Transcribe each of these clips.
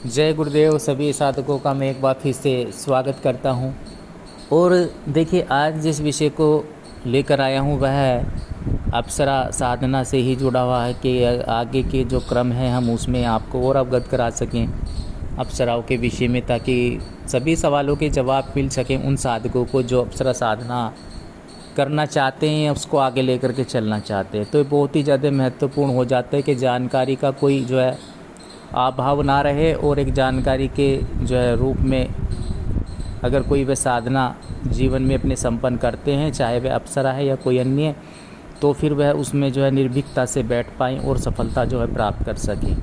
जय गुरुदेव। सभी साधकों का मैं एक बार फिर से स्वागत करता हूं। और देखिए, आज जिस विषय को लेकर आया हूं वह अप्सरा साधना से ही जुड़ा हुआ है कि आगे के जो क्रम है हम उसमें आपको और अवगत करा सकें अप्सराओं के विषय में, ताकि सभी सवालों के जवाब मिल सकें उन साधकों को जो अप्सरा साधना करना चाहते हैं, उसको आगे लेकर के चलना चाहते हैं। तो बहुत ही ज़्यादा महत्वपूर्ण हो जाता है कि जानकारी का कोई जो है अभाव ना रहे, और एक जानकारी के जो है रूप में अगर कोई वह साधना जीवन में अपने संपन्न करते हैं, चाहे वह अप्सरा है या कोई अन्य, तो फिर वह उसमें जो है निर्भीकता से बैठ पाएँ और सफलता जो है प्राप्त कर सकें।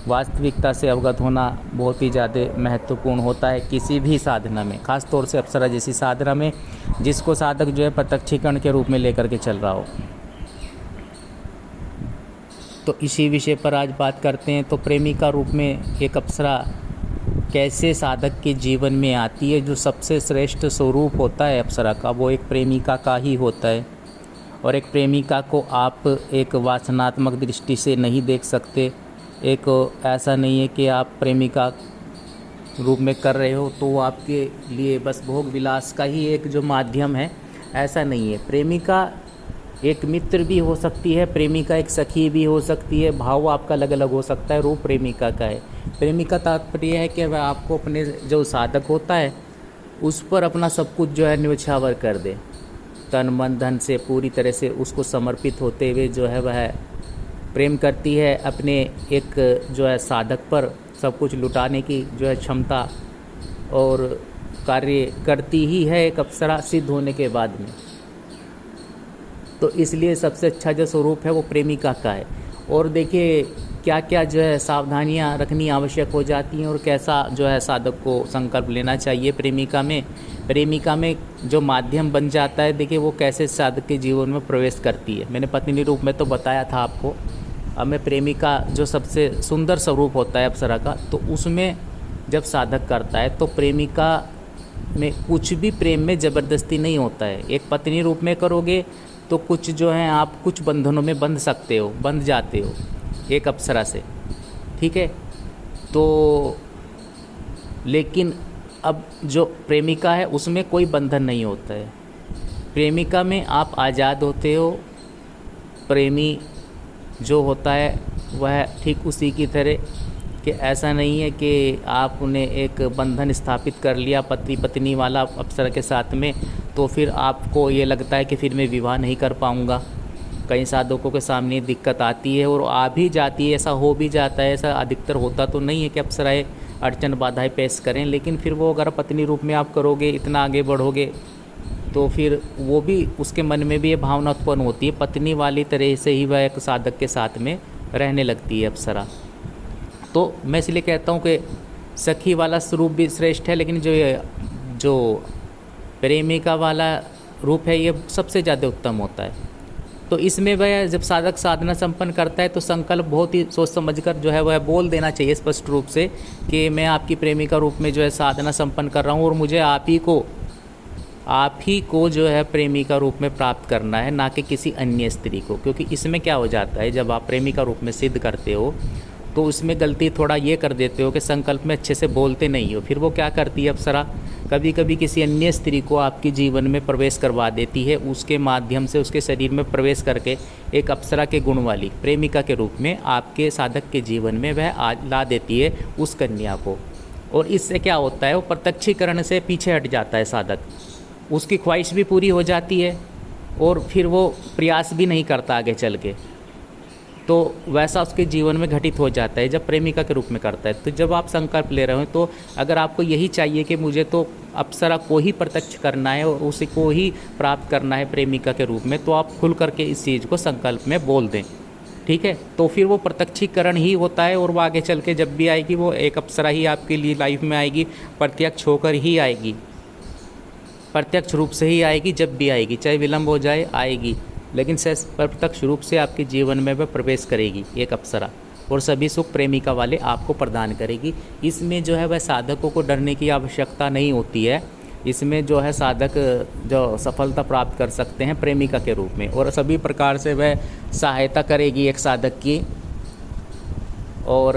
वास्तविकता से अवगत होना बहुत ही ज़्यादा महत्वपूर्ण होता है किसी भी साधना में, ख़ास तौर से अप्सरा जैसी साधना में जिसको साधक जो है प्रत्यक्षीकरण के रूप में लेकर के चल रहा हो। तो इसी विषय पर आज बात करते हैं। तो प्रेमिका रूप में एक अप्सरा कैसे साधक के जीवन में आती है। जो सबसे श्रेष्ठ स्वरूप होता है अप्सरा का, वो एक प्रेमिका का ही होता है। और एक प्रेमिका को आप एक वासनात्मक दृष्टि से नहीं देख सकते। एक ऐसा नहीं है कि आप प्रेमिका रूप में कर रहे हो तो वो आपके लिए बस भोग विलास का ही एक जो माध्यम है, ऐसा नहीं है। प्रेमिका एक मित्र भी हो सकती है, प्रेमिका एक सखी भी हो सकती है, भाव आपका अलग अलग हो सकता है, रूप प्रेमिका का है। प्रेमिका तात्पर्य है कि वह आपको अपने जो साधक होता है उस पर अपना सब कुछ जो है न्योछावर कर दे, तन मन धन से पूरी तरह से उसको समर्पित होते हुए जो है वह प्रेम करती है। अपने एक जो है साधक पर सब कुछ लुटाने की जो है क्षमता और कार्य करती ही है एक अप्सरा सिद्ध होने के बाद में। तो इसलिए सबसे अच्छा जो स्वरूप है वो प्रेमिका का है। और देखिए क्या क्या जो है सावधानियां रखनी आवश्यक हो जाती हैं और कैसा जो है साधक को संकल्प लेना चाहिए प्रेमिका में। प्रेमिका में जो माध्यम बन जाता है, देखिए वो कैसे साधक के जीवन में प्रवेश करती है। मैंने पत्नी रूप में तो बताया था आपको। अब मैं प्रेमिका जो सबसे सुंदर स्वरूप होता है अप्सरा का, तो उसमें जब साधक करता है तो प्रेमिका में कुछ भी प्रेम में ज़बरदस्ती नहीं होता है। एक पत्नी रूप में करोगे तो कुछ जो है आप कुछ बंधनों में बंध सकते हो, बंध जाते हो एक अप्सरा से, ठीक है। तो लेकिन अब जो प्रेमिका है उसमें कोई बंधन नहीं होता है। प्रेमिका में आप आज़ाद होते हो। प्रेमी जो होता है वह ठीक उसी की तरह कि ऐसा नहीं है कि आपने एक बंधन स्थापित कर लिया पति पत्नी वाला अप्सरा के साथ में, तो फिर आपको ये लगता है कि फिर मैं विवाह नहीं कर पाऊँगा। कई साधकों के सामने दिक्कत आती है और आ भी जाती है, ऐसा हो भी जाता है। ऐसा अधिकतर होता तो नहीं है कि अप्सराएं अड़चन बाधाएं पेश करें, लेकिन फिर वो अगर पत्नी रूप में आप करोगे, इतना आगे बढ़ोगे, तो फिर वो भी उसके मन में भी ये भावना उत्पन्न होती है, पत्नी वाली तरह से ही वह एक साधक के साथ में रहने लगती है अप्सरा। तो मैं इसलिए कहता हूँ कि सखी वाला स्वरूप भी श्रेष्ठ है, लेकिन जो प्रेमिका वाला रूप है ये सबसे ज़्यादा उत्तम होता है। तो इसमें वह जब साधक साधना संपन्न करता है तो संकल्प बहुत ही सोच समझकर जो है वह बोल देना चाहिए स्पष्ट रूप से कि मैं आपकी प्रेमिका रूप में जो है साधना संपन्न कर रहा हूँ और मुझे आप ही को जो है प्रेमिका रूप में प्राप्त करना है, ना कि किसी अन्य स्त्री को। क्योंकि इसमें क्या हो जाता है, जब आप प्रेमिका रूप में सिद्ध करते हो तो उसमें गलती थोड़ा ये कर देते हो कि संकल्प में अच्छे से बोलते नहीं हो। फिर वो क्या करती है अप्सरा, कभी कभी किसी अन्य स्त्री को आपके जीवन में प्रवेश करवा देती है, उसके माध्यम से उसके शरीर में प्रवेश करके एक अप्सरा के गुण वाली प्रेमिका के रूप में आपके साधक के जीवन में वह ला देती है उस कन्या को। और इससे क्या होता है, वो प्रत्यक्षीकरण से पीछे हट जाता है साधक, उसकी ख्वाहिश भी पूरी हो जाती है और फिर वो प्रयास भी नहीं करता आगे चल के। तो वैसा उसके जीवन में घटित हो जाता है जब प्रेमिका के रूप में करता है। तो जब आप संकल्प ले रहे हो, तो अगर आपको यही चाहिए कि मुझे तो अप्सरा को ही प्रत्यक्ष करना है और उसी को ही प्राप्त करना है प्रेमिका के रूप में, तो आप खुल करके इस चीज़ को संकल्प में बोल दें, ठीक है। तो फिर वो प्रत्यक्षीकरण ही होता है और वो आगे चल के जब भी आएगी वो एक अप्सरा ही आपके लिए लाइफ में आएगी, प्रत्यक्ष होकर ही आएगी, प्रत्यक्ष रूप से ही आएगी। जब भी आएगी, चाहे विलम्ब हो जाए, आएगी, लेकिन प्रत्यक्ष रूप से आपके जीवन में वह प्रवेश करेगी एक अप्सरा, और सभी सुख प्रेमिका वाले आपको प्रदान करेगी। इसमें जो है वह साधकों को डरने की आवश्यकता नहीं होती है। इसमें जो है साधक जो सफलता प्राप्त कर सकते हैं प्रेमिका के रूप में, और सभी प्रकार से वह सहायता करेगी एक साधक की। और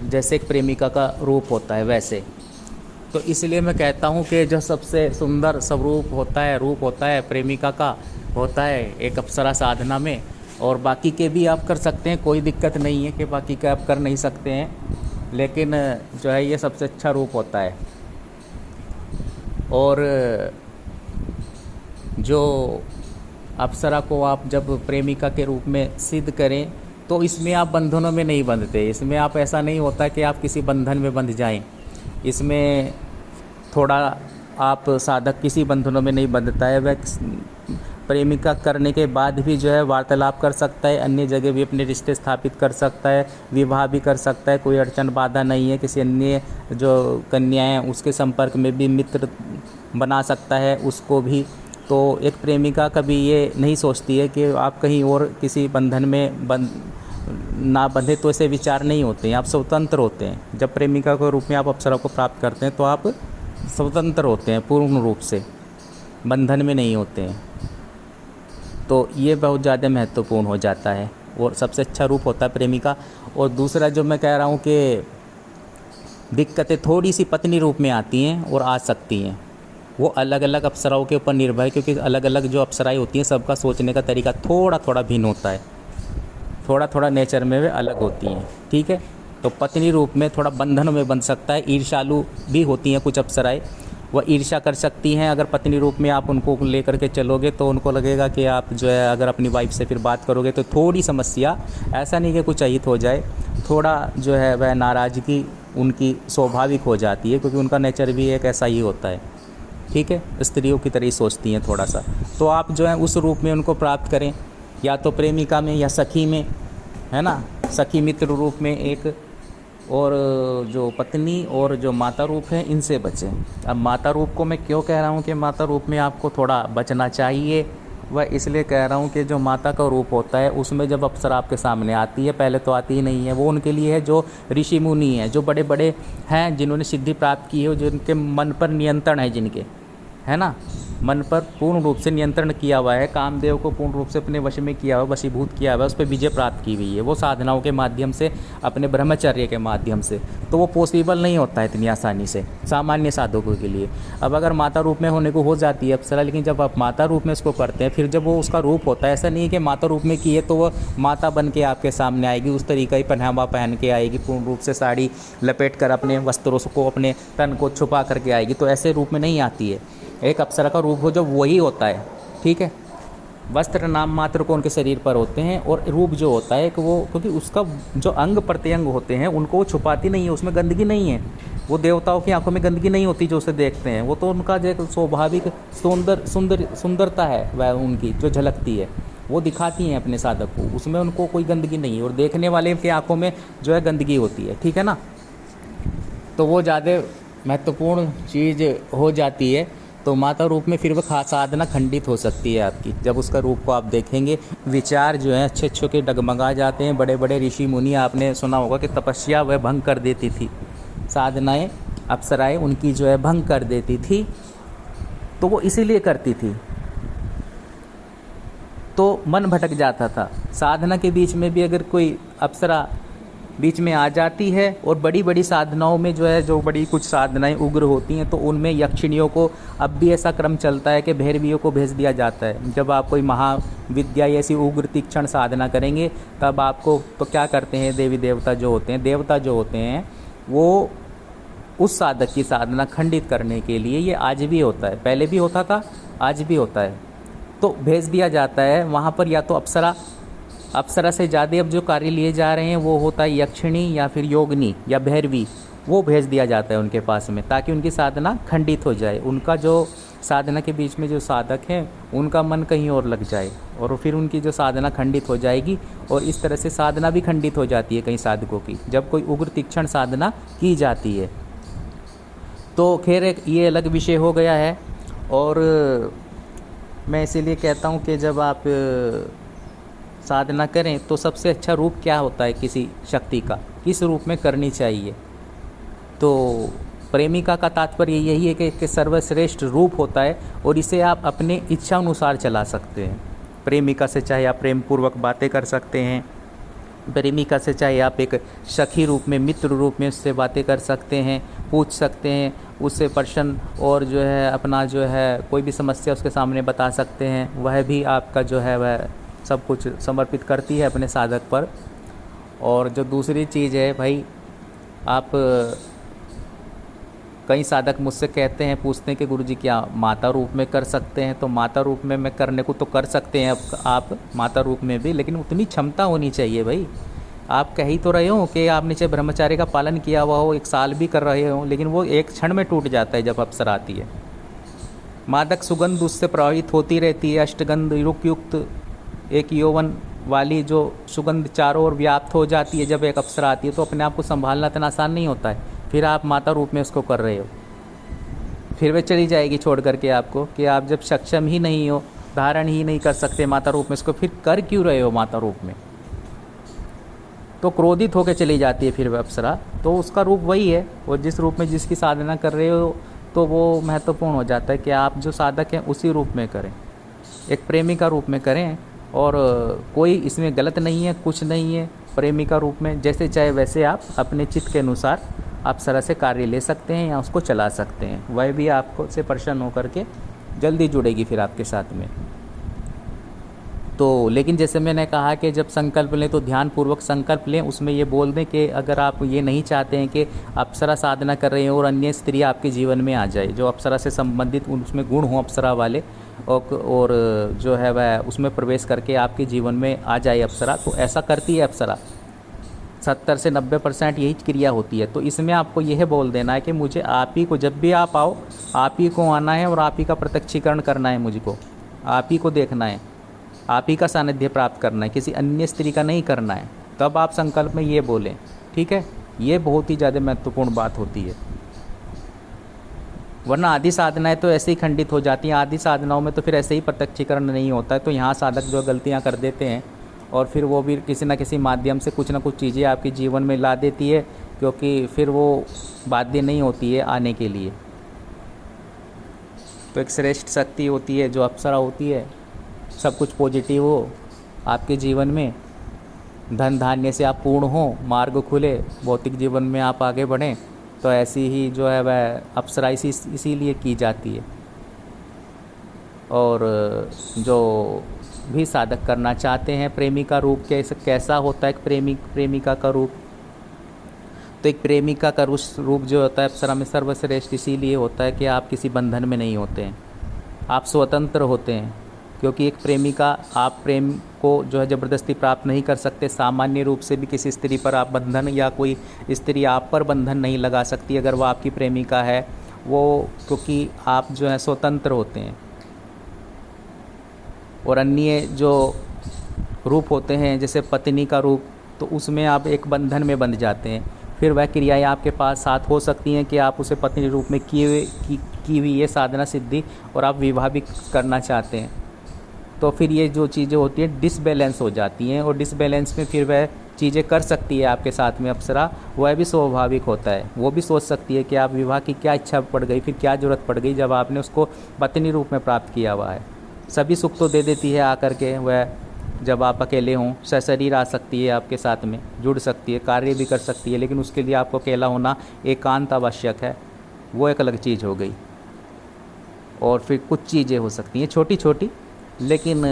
जैसे एक प्रेमिका का रूप होता है वैसे। तो इसलिए मैं कहता हूँ कि जो सबसे सुंदर स्वरूप होता है, रूप होता है प्रेमिका का, होता है एक अप्सरा साधना में। और बाकी के भी आप कर सकते हैं, कोई दिक्कत नहीं है कि बाकी के आप कर नहीं सकते हैं, लेकिन जो है ये सबसे अच्छा रूप होता है। और जो अप्सरा को आप जब प्रेमिका के रूप में सिद्ध करें तो इसमें आप बंधनों में नहीं बंधते, इसमें आप ऐसा नहीं होता कि आप किसी बंधन में बंध जाएं। इसमें थोड़ा आप साधक किसी बंधनों में नहीं बंधता है, वह प्रेमिका करने के बाद भी जो है वार्तालाप कर सकता है, अन्य जगह भी अपने रिश्ते स्थापित कर सकता है, विवाह भी कर सकता है, कोई अड़चन बाधा नहीं है। किसी अन्य जो कन्याएं उसके संपर्क में भी मित्र बना सकता है उसको भी। तो एक प्रेमिका कभी ये नहीं सोचती है कि आप कहीं और किसी बंधन में ना बंधे, तो ऐसे विचार नहीं होते हैं, आप स्वतंत्र होते हैं। जब प्रेमिका के रूप में आप अप्सरा को प्राप्त करते हैं तो आप स्वतंत्र होते हैं, पूर्ण रूप से बंधन में नहीं होते हैं। तो ये बहुत ज़्यादा महत्वपूर्ण हो जाता है और सबसे अच्छा रूप होता है प्रेमिका। और दूसरा जो मैं कह रहा हूँ कि दिक्कतें थोड़ी सी पत्नी रूप में आती हैं और आ सकती हैं, वो अलग अलग अप्सराओं के ऊपर निर्भर है, क्योंकि अलग अलग जो अप्सराएं होती हैं सबका सोचने का तरीका थोड़ा थोड़ा भिन्न होता है, थोड़ा थोड़ा नेचर में वे अलग होती हैं, ठीक है। तो पत्नी रूप में थोड़ा बंधन में बन सकता है, ईर्ष्यालु भी होती हैं कुछ अप्सराएं, वह ईर्ष्या कर सकती हैं। अगर पत्नी रूप में आप उनको लेकर के चलोगे तो उनको लगेगा कि आप जो है अगर अपनी वाइफ से फिर बात करोगे तो थोड़ी समस्या, ऐसा नहीं कि कुछ अहित हो जाए, थोड़ा जो है वह नाराज़गी उनकी स्वाभाविक हो जाती है, क्योंकि उनका नेचर भी एक ऐसा ही होता है, ठीक है। स्त्रियों की तरह ही सोचती हैं थोड़ा सा। तो आप जो है उस रूप में उनको प्राप्त करें, या तो प्रेमिका में या सखी में, है ना, सखी मित्र रूप में एक, और जो पत्नी और जो माता रूप है इनसे बचें। अब माता रूप को मैं क्यों कह रहा हूँ कि माता रूप में आपको थोड़ा बचना चाहिए, वह इसलिए कह रहा हूँ कि जो माता का रूप होता है उसमें जब अप्सरा आपके सामने आती है, पहले तो आती ही नहीं है, वो उनके लिए है जो ऋषि मुनि हैं, जो बड़े बड़े हैं, जिन्होंने सिद्धि प्राप्त की है, जिनके मन पर नियंत्रण है, जिनके, है ना, मन पर पूर्ण रूप से नियंत्रण किया हुआ है, कामदेव को पूर्ण रूप से अपने वश में किया हुआ, वशीभूत किया हुआ है, उस पर विजय प्राप्त की हुई है, वो साधनाओं के माध्यम से, अपने ब्रह्मचर्य के माध्यम से। तो वो पॉसिबल नहीं होता है इतनी आसानी से सामान्य साधकों के लिए। अब अगर माता रूप में होने को हो जाती है अप्सरा, लेकिन जब आप माता रूप में इसको करते हैं, फिर जब वो उसका रूप होता है, ऐसा नहीं है कि माता रूप में की है तो वो माता बन के आपके सामने आएगी, उस तरीका ही पहनावा पहन के आएगी, पूर्ण रूप से साड़ी लपेट कर अपने वस्त्रों को, अपने तन को छुपा करके आएगी, तो ऐसे रूप में नहीं आती है। एक अप्सरा का रूप हो जो वही होता है, ठीक है। वस्त्र नाम मात्र को उनके शरीर पर होते हैं, और रूप जो होता है कि वो, क्योंकि उसका जो अंग प्रत्यंग होते हैं उनको वो छुपाती नहीं है, उसमें गंदगी नहीं है, वो देवताओं की आंखों में गंदगी नहीं होती जो उसे देखते हैं, वो तो उनका जो स्वाभाविक सुंदरता है वह उनकी जो झलकती है, वो दिखाती हैं अपने साधक को, उसमें उनको कोई गंदगी नहीं है, और देखने वाले की आंखों में जो है गंदगी होती है, ठीक है ना। तो वो ज़्यादा महत्वपूर्ण चीज़ हो जाती है। तो माता रूप में फिर वह साधना खंडित हो सकती है आपकी, जब उसका रूप को आप देखेंगे, विचार जो हैं अच्छे अच्छे के डगमगा जाते हैं। बड़े बड़े ऋषि मुनि, आपने सुना होगा कि तपस्या वह भंग कर देती थी, साधनाएं अप्सराएं उनकी जो है भंग कर देती थी, तो वो इसीलिए करती थी, तो मन भटक जाता था। साधना के बीच में भी अगर कोई अप्सरा बीच में आ जाती है, और बड़ी बड़ी साधनाओं में जो है, जो बड़ी कुछ साधनाएं उग्र होती हैं, तो उनमें यक्षिणियों को, अब भी ऐसा क्रम चलता है कि भैरवियों को भेज दिया जाता है। जब आप कोई महाविद्या ऐसी उग्र तीक्ष्ण साधना करेंगे, तब आपको तो क्या करते हैं, देवी देवता जो होते हैं, देवता जो होते हैं, वो उस साधक की साधना खंडित करने के लिए, ये आज भी होता है, पहले भी होता था, आज भी होता है, तो भेज दिया जाता है वहाँ पर। या तो अप्सरा से ज़्यादा अब जो कार्य लिए जा रहे हैं वो होता है यक्षिणी या फिर योगिनी या भैरवी, वो भेज दिया जाता है उनके पास में, ताकि उनकी साधना खंडित हो जाए, उनका जो साधना के बीच में जो साधक हैं उनका मन कहीं और लग जाए, और फिर उनकी जो साधना खंडित हो जाएगी। और इस तरह से साधना भी खंडित हो जाती है कई साधकों की, जब कोई उग्र तीक्ष्ण साधना की जाती है। तो खैर एक ये अलग विषय हो गया है। और मैं इसीलिए कहता हूँ कि जब आप साधना करें तो सबसे अच्छा रूप क्या होता है किसी शक्ति का, किस रूप में करनी चाहिए। तो प्रेमिका का तात्पर्य यही है कि सर्वश्रेष्ठ रूप होता है, और इसे आप अपने इच्छा अनुसार चला सकते हैं। प्रेमिका से चाहे आप प्रेम पूर्वक बातें कर सकते हैं, प्रेमिका से चाहे आप एक सखी रूप में, मित्र रूप में उससे बातें कर सकते हैं, पूछ सकते हैं उससे प्रश्न, और जो है अपना जो है कोई भी समस्या उसके सामने बता सकते हैं। वह भी आपका जो है वह सब कुछ समर्पित करती है अपने साधक पर। और जो दूसरी चीज़ है भाई, आप कई साधक मुझसे कहते हैं, पूछते हैं कि गुरुजी क्या माता रूप में कर सकते हैं? तो माता रूप में मैं करने को तो कर सकते हैं आप माता रूप में भी, लेकिन उतनी क्षमता होनी चाहिए भाई। आप कह ही तो रहे हो कि आप नीचे ब्रह्मचार्य का पालन किया हुआ हो, 1 साल भी कर रहे हो, लेकिन वो एक क्षण में टूट जाता है जब अप्सरा आती है। मादक सुगंध उससे प्रभावित होती रहती है, अष्टगंध युक्त एक यौवन वाली जो सुगंध चारों ओर व्याप्त हो जाती है जब एक अप्सरा आती है, तो अपने आप को संभालना इतना आसान नहीं होता है। फिर आप माता रूप में उसको कर रहे हो, फिर वह चली जाएगी छोड़ करके आपको, कि आप जब सक्षम ही नहीं हो, धारण ही नहीं कर सकते माता रूप में इसको, फिर कर क्यों रहे हो माता रूप में? तो क्रोधित होकर चली जाती है फिर वह अप्सरा। तो उसका रूप वही है, और जिस रूप में जिसकी साधना कर रहे हो तो वो महत्वपूर्ण हो जाता है कि आप जो साधक हैं उसी रूप में करें, एक प्रेमिका रूप में करें। और कोई इसमें गलत नहीं है, कुछ नहीं है। प्रेमिका रूप में जैसे चाहे वैसे आप अपने चित्त के अनुसार अप्सरा से कार्य ले सकते हैं या उसको चला सकते हैं। वह भी आपको से प्रसन्न होकर के जल्दी जुड़ेगी फिर आपके साथ में। तो लेकिन जैसे मैंने कहा कि जब संकल्प लें तो ध्यानपूर्वक संकल्प लें, उसमें ये बोल दें कि अगर आप ये नहीं चाहते हैं कि अप्सरा साधना कर रहे हैं और अन्य स्त्री आपके जीवन में आ जाए, जो अप्सरा से संबंधित उसमें गुण हों अप्सरा वाले, और जो है वह उसमें प्रवेश करके आपके जीवन में आ जाए अप्सरा, तो ऐसा करती है अप्सरा। 70 से 90% यही क्रिया होती है। तो इसमें आपको यह बोल देना है कि मुझे आप ही को, जब भी आप आओ आप ही को आना है और आप ही का प्रत्यक्षीकरण करना है, मुझको आप ही को देखना है, आप ही का सानिध्य प्राप्त करना है, किसी अन्य स्त्री का नहीं करना है। तब आप संकल्प में ये बोलें, ठीक है। ये बहुत ही ज़्यादा महत्वपूर्ण बात होती है, वरना आदि साधनाएं तो ऐसे ही खंडित हो जाती हैं। आदि साधनाओं में तो फिर ऐसे ही प्रत्यक्षीकरण नहीं होता है। तो यहाँ साधक जो गलतियाँ कर देते हैं, और फिर वो भी किसी न किसी माध्यम से कुछ ना कुछ चीज़ें आपके जीवन में ला देती है, क्योंकि फिर वो बाध्य नहीं होती है आने के लिए। तो एक श्रेष्ठ शक्ति होती है जो अप्सरा होती है, सब कुछ पॉजिटिव हो आपके जीवन में, धन धान्य से आप पूर्ण हो, मार्ग खुले, भौतिक जीवन में आप आगे बढ़ें। तो ऐसी ही जो है वह अप्सरा इसीलिए की जाती है। और जो भी साधक करना चाहते हैं, प्रेमिका रूप कैसा होता है एक प्रेमिका का रूप? तो एक प्रेमिका का रूप जो होता है अप्सरा में सर्वश्रेष्ठ इसीलिए होता है कि आप किसी बंधन में नहीं होते हैं, आप स्वतंत्र होते हैं। क्योंकि एक प्रेमिका, आप प्रेम को जो है ज़बरदस्ती प्राप्त नहीं कर सकते। सामान्य रूप से भी किसी स्त्री पर आप बंधन, या कोई स्त्री आप पर बंधन नहीं लगा सकती अगर वो आपकी प्रेमिका है, वो क्योंकि आप जो है स्वतंत्र होते हैं। और अन्य जो रूप होते हैं जैसे पत्नी का रूप, तो उसमें आप एक बंधन में बंध जाते हैं। फिर वह क्रियाएं आपके पास साथ हो सकती हैं कि आप उसे पत्नी रूप में की हुई ये साधना सिद्धि, और आप विवाह भी करना चाहते हैं। तो फिर ये जो चीज़ें होती हैं डिसबैलेंस हो जाती हैं, और डिसबैलेंस में फिर वह चीज़ें कर सकती है आपके साथ में अप्सरा, वह भी स्वाभाविक होता है। वो भी सोच सकती है कि आप विवाह की क्या इच्छा पड़ गई, फिर क्या ज़रूरत पड़ गई जब आपने उसको पत्नी रूप में प्राप्त किया हुआ है। सभी सुख तो दे देती है आकर के, वह जब आप अकेले हों सशरीर आ सकती है, आपके साथ में जुड़ सकती है, कार्य भी कर सकती है, लेकिन उसके लिए आपको अकेला होना, एकांत आवश्यक है। वो एक अलग चीज़ हो गई। और फिर कुछ चीज़ें हो सकती हैं छोटी छोटी, लेकिन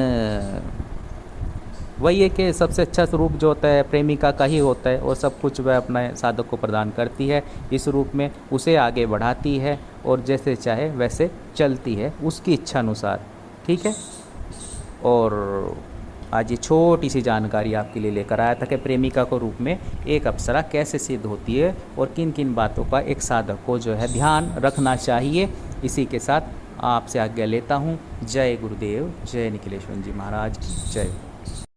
वही है कि सबसे अच्छा स्वरूप जो होता है प्रेमिका का ही होता है, और सब कुछ वह अपने साधक को प्रदान करती है। इस रूप में उसे आगे बढ़ाती है, और जैसे चाहे वैसे चलती है उसकी इच्छा अनुसार, ठीक है। और आज ये छोटी सी जानकारी आपके लिए लेकर आया था कि प्रेमिका को रूप में एक अप्सरा कैसे सिद्ध होती है, और किन किन बातों का एक साधक को जो है ध्यान रखना चाहिए। इसी के साथ आपसे आज्ञा लेता हूँ। जय गुरुदेव, जय निखिलेश्वर जी महाराज की जय।